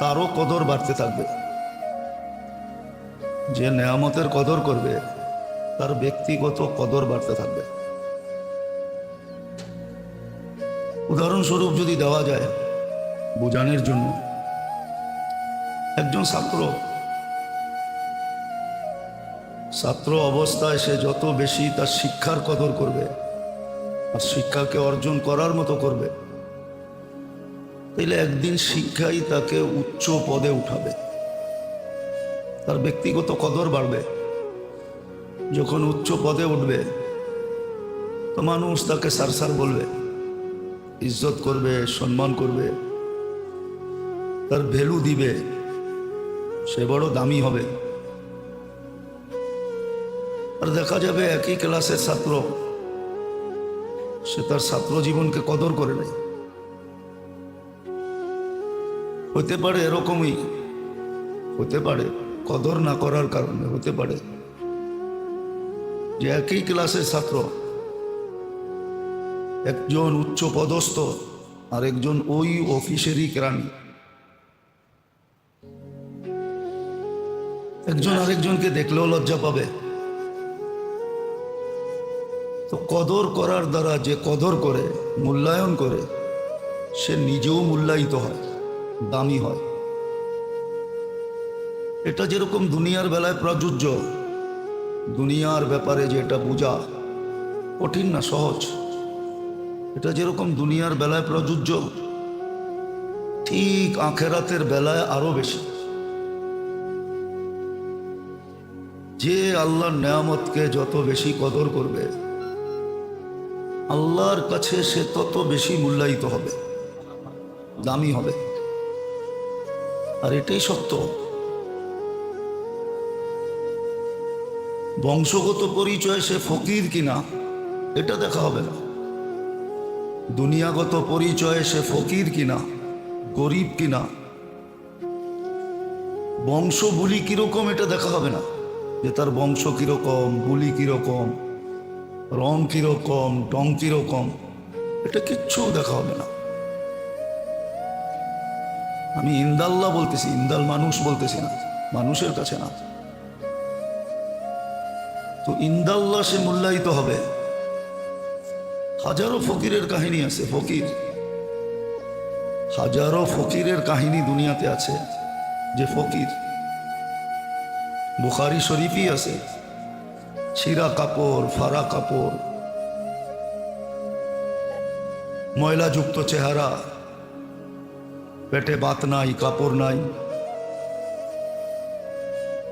তারও কদর বাড়তে থাকবে। যে নেয়ামতের কদর করবে তার ব্যক্তিগত কদর বাড়তে থাকবে। উদাহরণস্বরূপ যদি দেওয়া যায় বোঝানোর জন্য, একজন ছাত্র অবস্থায় সে যত বেশি তার শিক্ষার কদর করবে আর শিক্ষাকে অর্জন করার মতো করবে, তাইলে একদিন শিক্ষাই তাকে উচ্চ পদে উঠাবে, তার ব্যক্তিগত কদর বাড়বে। যখন উচ্চ পদে উঠবে তো মানুষ তাকে সারসার বলবে, ইজ্জত করবে, সম্মান করবে, তার ভ্যালু দিবে, সে বড় দামি হবে। আর দেখা যাবে একই ক্লাসের ছাত্র, সে তার ছাত্র জীবনকে কদর করে নেয়। হতে পারে এরকমই, হতে পারে কদর না করার কারণে, হতে পারে যে একই ক্লাসের ছাত্র একজন উচ্চ পদস্থ আরেকজন ওই অফিসেরই কেরানি। একজন আরেকজনকে দেখলেও লজ্জা পাবে। তো কদর করার দ্বারা যে কদর করে, মূল্যায়ন করে, সে নিজেও মূল্যায়িত হয়, দামি হয়। এটা যেরকম দুনিয়ার বেলায় প্রযোজ্য, দুনিয়ার ব্যাপারে যেটা বোঝা কঠিন না, সহজ। এটা যেরকম দুনিয়ার বেলায় প্রযোজ্য, ঠিক আখেরাতের বেলায় আরো বেশি। যে আল্লাহর নেয়ামতকে যত বেশি কদর করবে, আল্লাহর কাছে সে তত বেশি মূল্যায়িত হবে, দামি হবে। আর এটাই সত্য। বংশগত পরিচয় সে ফকির কিনা এটা দেখা হবে না, দুনিয়াগত পরিচয়ে সে ফকির কিনা, গরিব কিনা, বংশ বুলি কিরকম এটা দেখা হবে না, যে তার বংশ কিরকম, বুলি কিরকম, রং কিরকম, টং কিরকম, এটা কিচ্ছু দেখা হবে না। আমি ইন্দাল্লাহ বলতেছি, ইন্দাল মানুষ বলতেছি না, মানুষের কাছে না। তো ইন্দাল্লাহ সে মূল্যায়িত হবে। হাজারো ফকিরের কাহিনী আছে, ফকির, হাজারো ফকিরের কাহিনী দুনিয়াতে আছে, যে ফকির। বুখারী শরীফই আছে, ছিঁড়া কাপড়, ফাড়া কাপড়, ময়লাযুক্ত চেহারা, পেটে ভাত নাই, কাপড় নাই,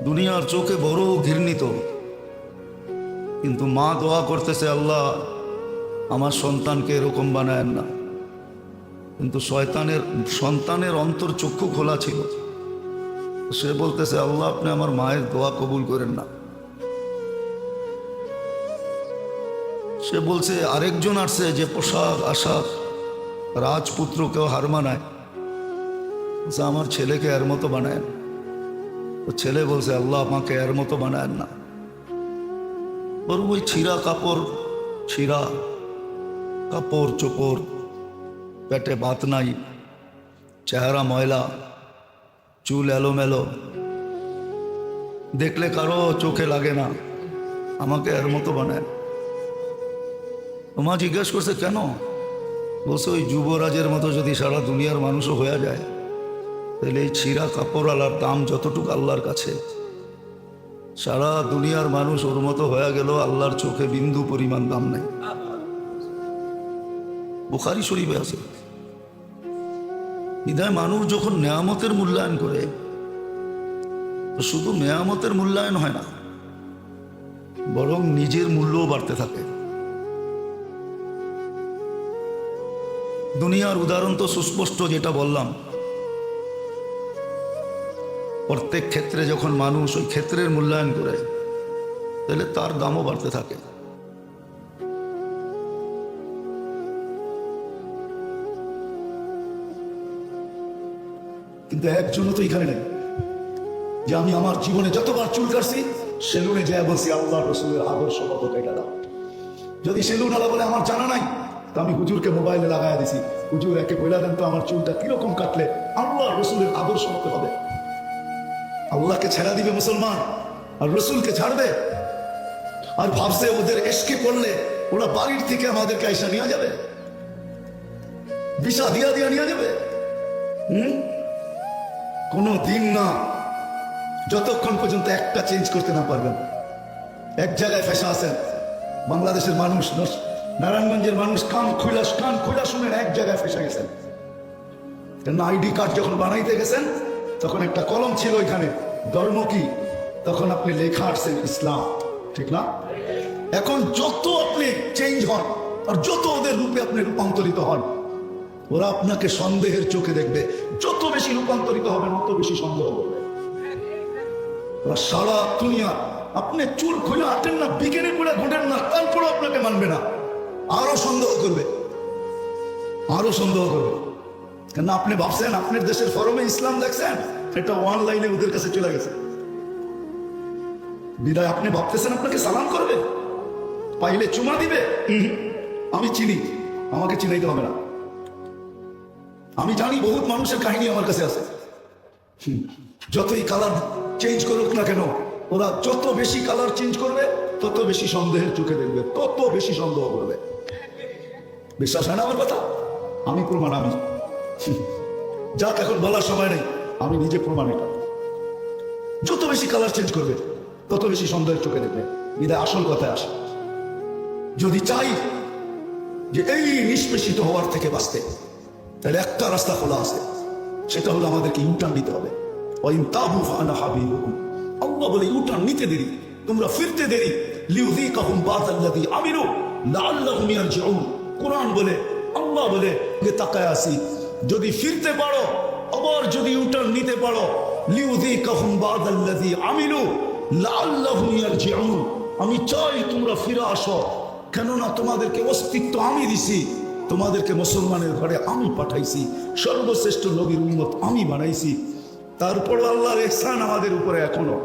দুনিয়ার চোখে বড় ঘৃণিত। কিন্তু মা দোয়া করতেছে, আল্লাহ আমার সন্তানকে এরকম বানায়েন না। কিন্তু সন্তানের অন্তর চক্ষু খোলা ছিল। সে বলতেছে, আল্লাহ আপনি আমার মায়ের দোয়া কবুল করেন না। সে বলছে, আরেকজন আসছে যে পোশাক আশাক রাজপুত্রকেও হার মানায়, আমার ছেলেকে এর মতো বানায়েন। তো ছেলে বলছে, আল্লাহ আমাকে এর মতো বানায়েন না। বরং ওই ছিঁড়া কাপড়, ছিঁড়া কাপড় চোপড়, পেটে ভাত নাই, চেহারা ময়লা, চুল এলোমেলো, দেখলে কারো চোখে লাগে না, আমাকে এর মতো বানায়। মা জিজ্ঞেস করছে, কেন? বলছে, ওই যুবরাজের মতো যদি সারা দুনিয়ার মানুষও হয়ে যায়, তাহলে এই ছিঁড়া কাপড়ওয়ালার দাম যতটুকু আল্লাহর কাছে, সারা দুনিয়ার মানুষ ওর মতো হয়ে গেল, আল্লাহর চোখে বিন্দু পরিমাণ দাম নেই। বুখারী শরীফে আছে। বিধায় মানুষ যখন নেয়ামতের মূল্যায়ন করে, তো শুধু নেয়ামতের মূল্যায়ন হয় না, বরং নিজের মূল্যও বাড়তে থাকে। দুনিয়ার উদাহরণ তো সুস্পষ্ট, যেটা বললাম। প্রত্যেক ক্ষেত্রে যখন মানুষ ওই ক্ষেত্রের মূল্যায়ন করে, তাহলে তার দামও বাড়তে থাকে। কিন্তু একজনও তো এখানে নেই যে আমি আমার জীবনে যতবার চুল কাটছি সেলুনে যায় বলছি, আল্লাহ রসুলের আদর্শ মতো কেটে দাও। যদি সেলুন আলা বলে আমার জানা নাই, তো আমি হুজুরকে মোবাইলে লাগাই দিছি, হুজুর একে বলে দেন তো আমার চুলটা কিরকম কাটলে আল্লাহ রসুলের আদর্শ মতো হবে। আল্লাহকে ছেড়া দিবে মুসলমান, আর রসুলকে ছাড়বে। আর ভাবছে ওদের এসকে পড়লে ওরা বাড়ির থেকে আমাদেরকে আইসা নিয়ে যাবে, ভিসা দিয়া নিয়ে যাবে। কোনো দিন না, যতক্ষণ পর্যন্ত একটা চেঞ্জ করতে না পারবেন। এক জায়গায় ফেসা আছেন, বাংলাদেশের মানুষ, নারায়ণগঞ্জের মানুষ কান খুলা শুনেন, এক জায়গায় ফেসে গেছেন। আইডি কার্ড যখন বানাইতে গেছেন, তখন একটা কলম ছিল এখানে, ধর্ম কি, তখন আপনি লেখা আসছেন ইসলাম, ঠিক না? এখন যত আপনি চেঞ্জ হন, আর যত ওদের রূপে আপনি রূপান্তরিত হন, ওরা আপনাকে সন্দেহের চোখে দেখবে। যত বেশি রূপান্তরিত হবেন, তত বেশি সন্দেহ করবে। ওরা সারা দুনিয়া, আপনি চুল খুলে আটেন না, বিকেনে করে ঘটেন না, তারপরে আপনাকে মানবে না, আরো সন্দেহ করবে, আরো সন্দেহ করবে। কেন আপনি ভাবছেন আপনার দেশের ফরমে ইসলাম দেখছেন, এটা অনলাইনে ওদের কাছে চলে গেছে। বিদায় আপনি ভাবতেছেন আপনাকে সালাম করবে, পাইলে চুমা দিবে। আমি চিনি, আমাকে চিনাইতে হবে না। আমি জানি বহুত মানুষের কাহিনী আমার কাছে আছে। যতই কালার চেঞ্জ করুক না কেন, ওরা যত বেশি কালার চেঞ্জ করবে তত বেশি সন্দেহের চোখে দেখবে, তত বেশি সন্দেহ করবে। বিশ্বাস হয় না আমার কথা? আমি প্রমাণ। আমি যাক, এখন বলার সময় নেই, আমি নিজে প্রমাণ। এটা যত বেশি কালার চেঞ্জ করবে তত বেশি সন্দেহের চোখে দেখবে। বিদায় আসল কথায় আসে, যদি চাই যে এই নিষ্পেষিত হওয়ার থেকে বাঁচতে, তাহলে একটা রাস্তা খোলা আছে, সেটা হলো আমাদেরকে ইউটার্ন নিতে হবে। আল্লাহ বলে ইউটার্ন নিতে দেরি, তোমরা ফিরতে দেরি। লিউযীকাহুম বা'দাল্লাযী আমিলু লাআল্লাহুম ইয়ারজিউন। কোরআন বলে, আল্লাহ বলে, তাকায় আসি, যদি ফিরতে পারো, আবার যদি ইউটার্ন নিতে পারো, লিউযীকাহুম বা'দাল্লাযী আমিলু লাআল্লাহুম ইয়ারজিউন। আমি চাই তোমরা ফিরে আসো, কেননা তোমাদেরকে অস্তিত্ব আমি দিছি, তোমাদেরকে মুসলমানের ঘরে আমি পাঠাইছি, সর্বশ্রেষ্ঠ নবীর উম্মত আমি বানাইছি। তারপর আল্লাহর ইহসান আমাদের উপরে এখনো।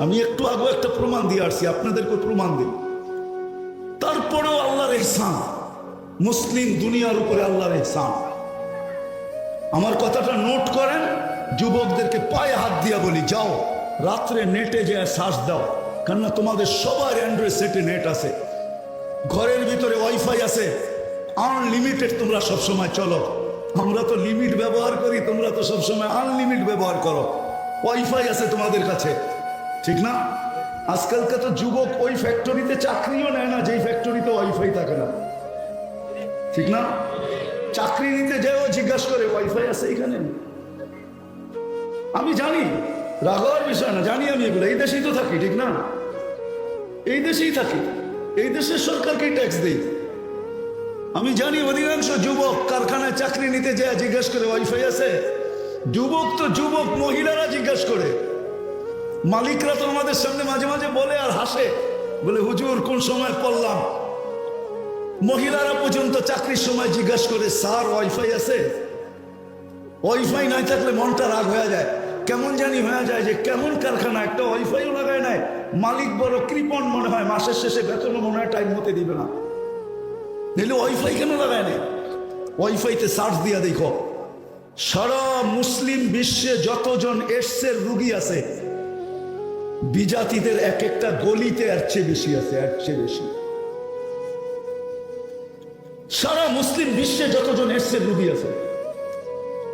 আমি একটু আগে একটা প্রমাণ দিয়ে আসছি, আপনাদেরকে প্রমাণ দিই। তারপরেও আল্লাহর ইহসান, মুসলিম দুনিয়ার উপরে আল্লাহর ইহসান। আমার কথাটা নোট করেন। যুবকদেরকে পায়ে হাত দিয়া বলি, যাও রাত্রে নেটে যেয়ে সার্চ দাও, কেননা তোমাদের সবার অ্যান্ড্রয়েড সেটে নেট আছে, ঘরের ভিতরে ওয়াইফাই আছে, আনলিমিটেড। তোমরা সবসময় চলো, আমরা তো লিমিট ব্যবহার করি, তোমরা তো সবসময় আনলিমিট ব্যবহার করো। ওয়াইফাই আছে তোমাদের কাছে, ঠিক না? আজকালকার তো যুবক ওই ফ্যাক্টরিতে চাকরিও নেয় না যেই ফ্যাক্টরিতে ওয়াইফাই থাকে না, ঠিক না? চাকরি নিতে যেও জিজ্ঞাসা করে ওয়াইফাই আছে এখানে। আমি জানি, রাগার বিষয় না, জানি আমি এগুলো। এই দেশেই তো থাকি, ঠিক না? এই দেশেই থাকি, এই দেশের সরকারকে ট্যাক্স দেই। আমি জানি অধিকাংশ যুবক কারখানায় চাকরি নিতে যায় জিজ্ঞাসা করে ওয়াইফাই আছে। যুবক তো যুবক, মহিলারা জিজ্ঞাসা করে। মালিকরা তো আমাদের সামনে মাঝে মাঝে বলে আর হাসে, বলে হুজুর কোন সময় পড়লাম। মহিলারা পর্যন্ত চাকরির সময় জিজ্ঞাসা করে, স্যার ওয়াইফাই আছে? ওয়াইফাই নাই থাকলে মনটা রাগ হয়ে যায়, কেমন জানি হয়ে যায় যে কেমন কারখানা, একটা ওয়াইফাইও লাগায় নাই। মালিক বড় কৃপণ মনে হয়, মাসের শেষে বেতনও মনে হয় টাইম মতে দিবে না। নিলে ওয়াইফাই কেন লাগায় নাই? ওয়াইফাইতে সার্চ দিয়া দেখো, সারা মুসলিম বিশ্বে যতজন এডসের রুগী আছে, বিজাতিদের এক একটা গলিতে এর চেয়ে বেশি আছে, এর চেয়ে বেশি। সারা মুসলিম বিশ্বে যতজন এডসের রুগী আছে,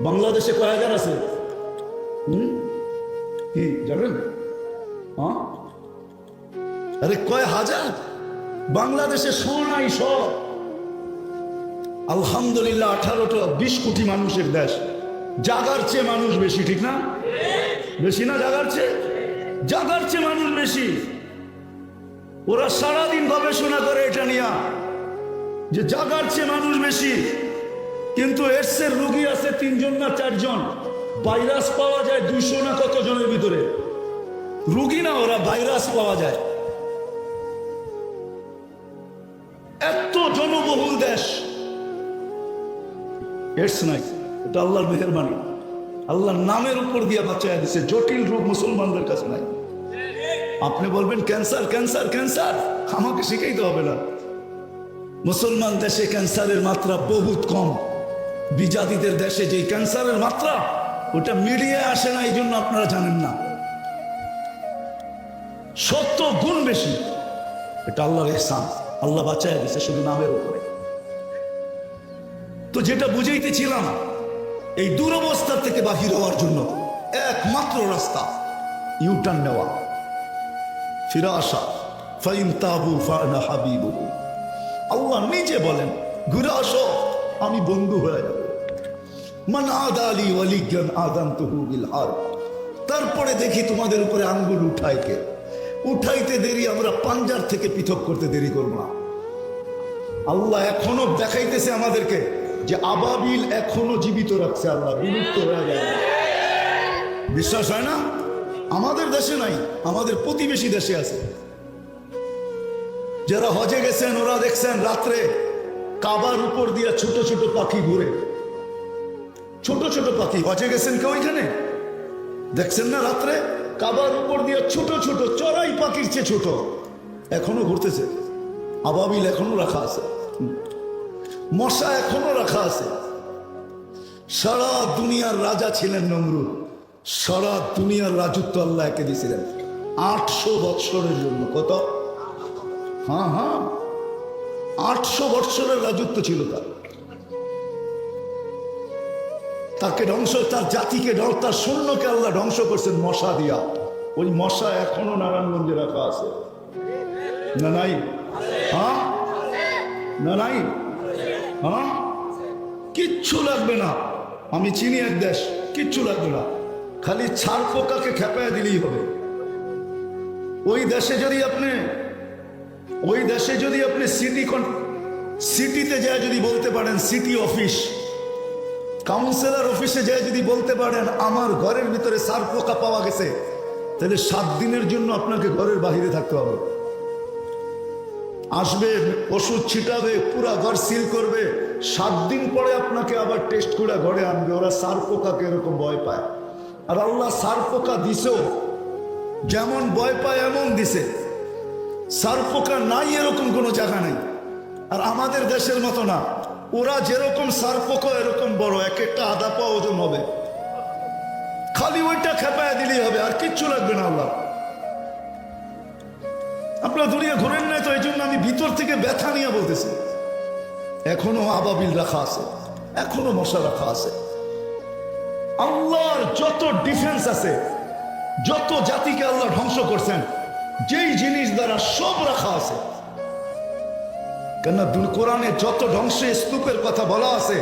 বাংলাদেশে কয় হাজার আছে? কি জানেন? আরে কয় হাজার? বাংলাদেশে নাই সব। আলহামদুলিল্লাহ 18-20 কোটি মানুষের দেশ, জাগার চেয়ে মানুষ বেশি, ঠিক না? বেশি না? জাগার চেয়ে, জাগার চেয়ে মানুষ বেশি। ওরা সারাদিন গবেষণা করে এটা নিয়ে যে জাগার চেয়ে মানুষ বেশি, কিন্তু এডসের রোগী আছে 3 জন না 4 জন। ভাইরাস পাওয়া যায় 200 না কত জনের ভিতরে। রোগী না ওরা, ভাইরাস পাওয়া যায়। এত জনবহুল দেশ, এডস নাই। এটা আল্লাহর মেহেরবানি, আল্লাহর নামের উপর দিয়ে বাঁচায় দিছে। জটিল রোগ মুসলমানদের কাছে নাই। আপনি বলবেন ক্যান্সার ক্যান্সার ক্যান্সার, আমাকে শিখাইতে হবে না। মুসলমান দেশে ক্যান্সারের মাত্রা বহুত কম। বিজাতিদের দেশে যে ক্যান্সারের মাত্রা, ওটা মিডিয়ায় আসে না, এই জন্য আপনারা জানেন না। 70 গুণ বেশি। এটা আল্লাহর ইহসান, আল্লাহ বাঁচায় দিছে শুধু নামের উপরে। তো যেটা বুঝাইতেছিলাম, এই দুরবস্থার থেকে বাহির হওয়ার জন্য একমাত্র রাস্তা ইউটার্ন নেওয়া, ফিরে আসা। ফাইন তাবু ফানা হাবিবুহু। আল্লাহ নিজে বলেন, ঘুরে আসো, আমি বন্ধু হয়ে যাব। মান আদালি ওয়ালিয়ান আযানতুহু বিল হারব। তারপরে দেখি তোমাদের উপরে আঙ্গুল উঠাইকে, উঠাইতে দেরি, আমরা পাঞ্জার থেকে পৃথক করতে দেরি করব না। আল্লাহ এখনো দেখাইতেছে আমাদেরকে যে আবাবিল এখনো জীবিত রাখছে। আল্লাহ বিলুপ্ত হয়ে যায়। বিশ্বাস হয় না? আমাদের দেশে নাই, আমাদের প্রতিবেশী দেশে আছে। যারা হজে গেছেন ওরা দেখছেন রাত্রে কাবার উপর দিয়ে ছোট ছোট পাখি ঘুরে, ছোট ছোট পাখি। হজে গেছেন কেউ এখানে? দেখছেন না রাত্রে কাবার উপর দিয়ে ছোট ছোট চড়াই পাখির চেয়ে ছোট এখনো ঘুরতেছে। আবাবিল এখনো রাখা আছে, মশা এখনো রাখা আছে। সারা দুনিয়ার রাজা ছিলেন নমরুদ, সারা দুনিয়ার রাজত্ব আল্লাহ একে দিয়েছিলেন 800 বৎসরের জন্য। কত? হ্যাঁ 800 বৎসরের রাজত্ব ছিল তার। তাকে ধ্বংস, তার জাতিকে, তার সৈন্যকে আল্লাহ ধ্বংস করছেন মশা দিয়া। ওই মশা এখনো নারায়ণগঞ্জে রাখা আছে না নাই? হ্যাঁ না নাই? হ্যাঁ, কিচ্ছু লাগবে না। আমি চিনি এক দেশ, কিচ্ছু লাগবে না, খালি ছাড় পোকাকে খেপায় দিলেই হবে। ওই দেশে যদি আপনি সিটিতে যায় যদি বলতে পারেন, সিটি অফিস, কাউন্সিলর অফিসে যায় যদি বলতে পারেন আমার ঘরের ভিতরে ছাড় পোকা পাওয়া গেছে, তাহলে 7 দিনের জন্য আপনাকে ঘরের বাহিরে থাকতে হবে। আসবে, ওষুধ ছিটাবে, পুরা ঘর সিল করবে, 7 দিন পরে আপনাকে আবার টেস্ট করে ঘরে আনবে। ওরা সার পোকাকে এরকম ভয় পায়। আর আল্লাহ সার পোকা দিছেও, যেমন ভয় পায় এমন দিছে। সার পোকা নাই এরকম কোনো জায়গা নেই। আর আমাদের দেশের মতো না, ওরা যেরকম সার পোকা এরকম বড়, এক একটা আধা পা ওজন হবে। খালি ওইটা খেপায় দিলেই হবে, আর কিচ্ছু লাগবে না। আল্লাহ, আপনারা দুনিয়া ঘুরেন নাই তো, এই জন্য আমি ভিতর থেকে ব্যথা নিয়ে বলতেছি। এখনো আবাবিল রাখা আছে, এখনো মশা রাখা আছে। আল্লাহর যত ডিফেন্স আছে, যত জাতিকে আল্লাহ ধ্বংস করছেন, যেই জিনিস দ্বারা সব রাখা আছে। কেন কোরআনে যত ধ্বংসের স্তূপের কথা বলা আছে,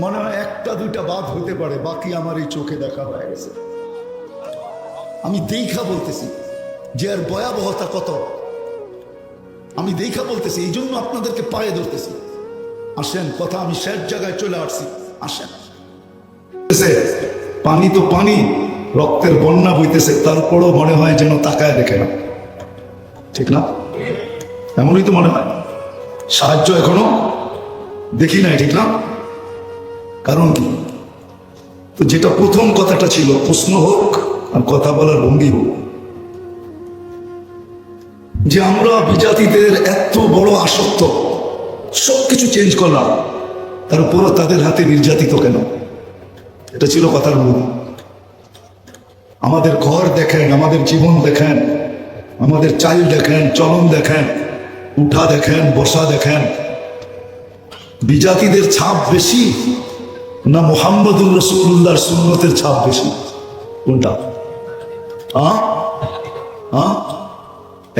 মনে হয় 1টা 2টা বাদ হতে পারে, বাকি আমার এই চোখে দেখা হয়ে গেছে। আমি দেখা বলতেছি যে এর ভয়াবহতা কত, আমি দেখা বলতেছি, এই জন্য আপনাদেরকে পায়ে ধরতেছি। আসেন, কথা আমি শেষ জায়গায় চলে আসছি, আসেন। পানি তো পানি, রক্তের বন্যা বইতেছে, তারপরও মনে হয় যেন তাকায় দেখে না, ঠিক না? এমনই তো মনে হয়, সাহায্য এখনো দেখি নাই, ঠিক না? কারণ কি? তো যেটা প্রথম কথাটা ছিল, প্রশ্ন হোক আর কথা বলার ভঙ্গি হোক, যে আমরা বিজাতিদের এত বড় আসক্ত, সবকিছু চেঞ্জ করলাম, তার উপরও তাদের হাতে নির্যাতিত কেন? এটা ছিল কথার মূল। আমাদের ঘর দেখেন, আমাদের জীবন দেখেন, আমাদের চাল দেখেন, চলন দেখেন, উঠা দেখেন, বসা দেখেন, বিজাতিদের ছাপ বেশি না মুহাম্মদুর রাসূলুল্লাহর সুন্নতের ছাপ বেশি? কোনটা?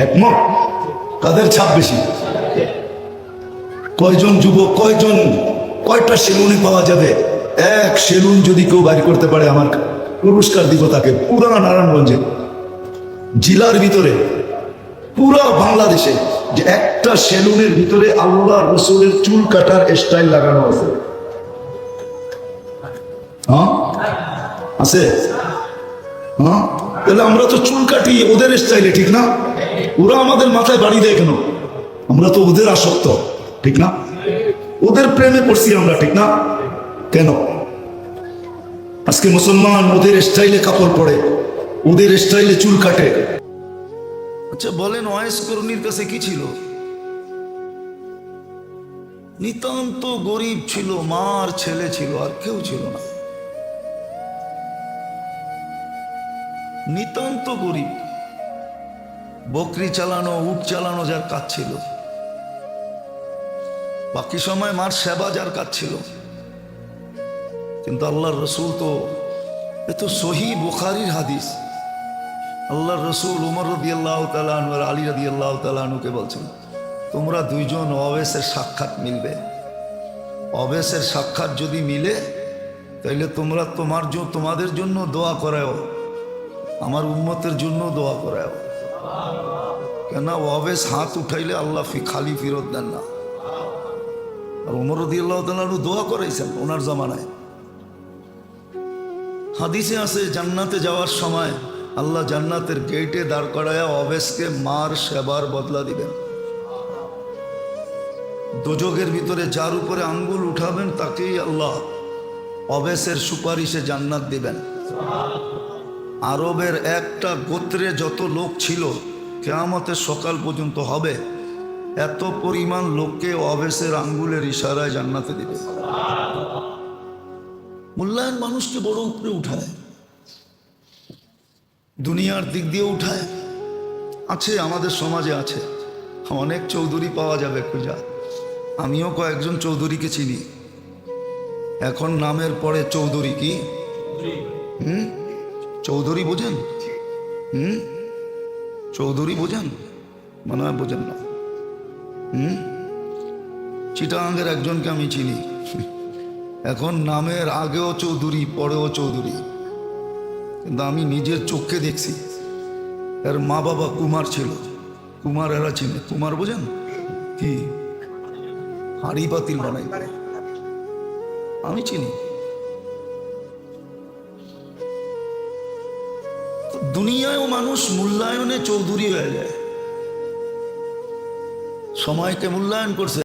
একমত? কাদের ছাপ বেশি? কয়জন যুবক, কয়টা সেলুনে পাওয়া যাবে? এক সেলুন যদি কেউ বাইর করতে পারে, আমার পুরস্কার দিব তাকে। পুরা নারায়ণগঞ্জে, জেলার ভিতরে, পুরা বাংলাদেশে, যে একটা সেলুনের ভিতরে আল্লাহ রসুলের চুল কাটার স্টাইল লাগানো আছে, আছে? তাহলে আমরা তো চুল কাটি ওদের স্টাইলে, ঠিক না? ওরা আমাদের মাথায় বাড়ি দেয় কেন? আমরা তো ওদের আসক্ত, ঠিক না? ওদের প্রেমে পড়ছি আমরা, ঠিক না? কেন আজকে মুসলমান ওদের স্টাইলে কাপড় পরে, ওদের স্টাইলে চুল কাটে? আচ্ছা বলেন, ওয়াইস করণীর কাছে কি ছিল? নিতান্ত গরিব ছিল, মার ছেলে ছিল, আর কেউ ছিল না। নিতান্ত গরিব, বকরি চালানো, উট চালানো যার কাজ ছিল, বাকি সময় মার সেবা যার কাজ ছিল। কিন্তু আল্লাহর রসুল তো, এ তো সহি বুখারীর হাদিস, আল্লাহর রসুল উমর রাদিয়াল্লাহু তাআলা আনহু আর আলী রাদিয়াল্লাহু তাআলা আনহুকে বলছেন, তোমরা দুইজন অবেশের সাক্ষাৎ মিলবে। অবেশের সাক্ষাৎ যদি মিলে, তাইলে তোমরা তোমাদের জন্য দোয়া করাও, আমার উম্মতের জন্য দোয়া করাও। কেন? অবেশ হাত উঠাইলে আল্লাহ খালি ফেরত দেন না। আর উমর রাদিয়াল্লাহু তাআলা আনহু দোয়া করাইছেন ওনার জামানায়। হাদিসে আছে, জান্নাতে যাওয়ার সময় আল্লাহ জান্নাতের গেটে দাঁড় করায়া অবেশকে মার সেবার বদলা দিবেন। দোজখের ভিতরে যার উপরে আঙ্গুল উঠাবেন তাকেই আল্লাহ অবেশের সুপারিশে জান্নাত দিবেন। আরবের একটা গোত্রে যত লোক ছিল, কিয়ামতের সকাল পর্যন্ত হবে, এত পরিমাণ লোককে অবেশের আঙ্গুলের ইশারায় জান্নাতে দিবে। মূল্যায়ন মানুষকে বড় উপরে উঠায়, দুনিয়ার দিক দিয়ে উঠায়। আছে আমাদের সমাজে আছে, অনেক চৌধুরী পাওয়া যাবে খুঁজা। আমিও কয়েকজন চৌধুরীকে চিনি। এখন নামের পরে চৌধুরী কি? চৌধুরী বোঝেন? চৌধুরী বোঝেন? মনে হয় বোঝেন না। চিটাগাঙ্গের একজনকে আমি চিনি, এখন নামের আগেও চৌধুরী পরেও চৌধুরী, কিন্তু আমি নিজের চোখে দেখছি এর মা বাবা কুমার ছিল। কুমার এরা চিনে, কুমার বোঝেন কি? হাড়ি পাতিল বানাই, আমি চিনি। দুনিয়ায়ও মানুষ মূল্যায়নে চৌধুরী হয়ে যায়। সময়কে মূল্যায়ন করছে।